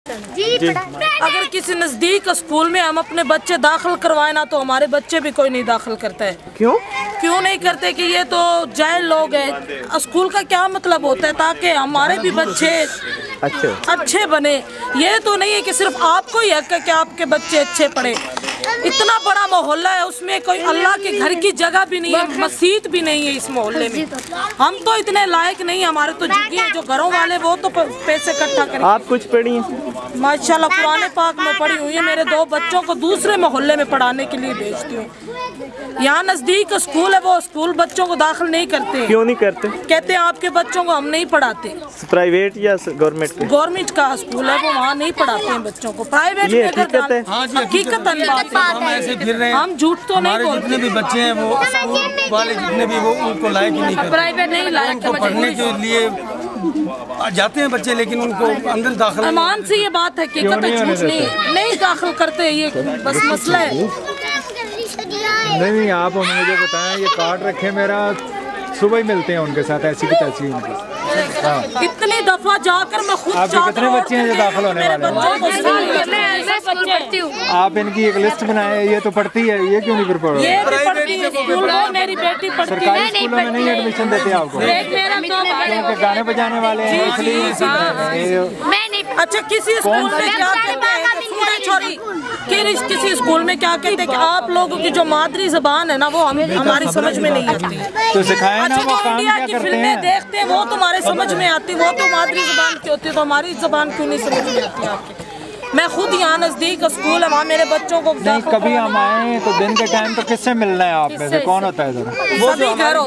अगर किसी नजदीक स्कूल में हम अपने बच्चे दाखिल करवाए ना तो हमारे बच्चे भी कोई नहीं दाखिल करता है। क्यों नहीं करते कि ये तो जाहिल लोग हैं। स्कूल का क्या मतलब होता है ताकि हमारे भी बच्चे अच्छे बने। ये तो नहीं है कि सिर्फ आपको ही हक है कि आपके बच्चे अच्छे पढ़े। इतना बड़ा मोहल्ला है, उसमें कोई अल्लाह के घर की जगह भी नहीं है, मस्जिद भी नहीं है इस मोहल्ले में। हम तो इतने लायक नहीं, हमारे तो झुग्गी हैं, जो घरों वाले वो तो पैसे इकट्ठा करें। आप कुछ पढ़ी हैं? माशाल्लाह कुरान पाक में पढ़ी हुई है। मेरे 2 बच्चों को दूसरे मोहल्ले में पढ़ाने के लिए भेजती हूँ। यहाँ नजदीक स्कूल है, वो स्कूल बच्चों को दाखिल नहीं करते। क्यों नहीं करते? कहते हैं आपके बच्चों को हम नहीं पढ़ाते। प्राइवेट या गवर्नमेंट? गवर्नमेंट का स्कूल है, वो वहाँ नहीं पढ़ाते हैं बच्चों को। प्राइवेट ये हकीकत है। हकीकत हम ऐसे फिर रहे हैं, हम झूठ तो नहीं बोलते। जितने भी बच्चे हैं वो स्कूल वाले जितने भी वो उनको लायक ही नहीं करते। प्राइवेट नहीं लायक, उनको पढ़ने के लिए जाते हैं बच्चे, लेकिन उनको अंदर दाखिल ईमान से ये बात है कि झूठ नहीं दाखिल करते। ये बस मसला है। नहीं, आप मुझे बताएं, ये कार्ड रखे मेरा, सुबह ही मिलते हैं उनके साथ, ऐसी की तैसी उनकी। इतनी दफा जाकर मैं खुद आपके कितने बच्चे हैं जो दाखिल होने वाले हैं? आप इनकी एक लिस्ट बनाए। ये तो पढ़ती है, ये क्यों नहीं फिर पढ़ो? ये भी पढ़ती है स्कूल में, मेरी बेटी पढ़ती है। सरकारी स्कूलों में नहीं एडमिशन देते आपको, क्योंकि गाने बजाने वाले हैं इसलिए। अच्छा, किसी स्कूल में क्या कहते हैं, छोरी किसी स्कूल में क्या कहते हैं कि आप लोगों की जो मादरी जबान है ना वो हमारी समझ में नहीं आती। तो सिखाए ना, वो काम इंडिया क्या की करते फिल्में हैं? देखते हैं वो तुम्हारे समझ में आती, वो तो मादरी जबान की होती है, तो हमारी जबान क्यों नहीं समझ में आती आपकी? मैं खुद यहाँ नजदीक स्कूल है, वहाँ मेरे बच्चों को नहीं, कभी हम आए तो दिन के टाइम तो किससे मिलना है आप में से? कौन होता है? सभी घर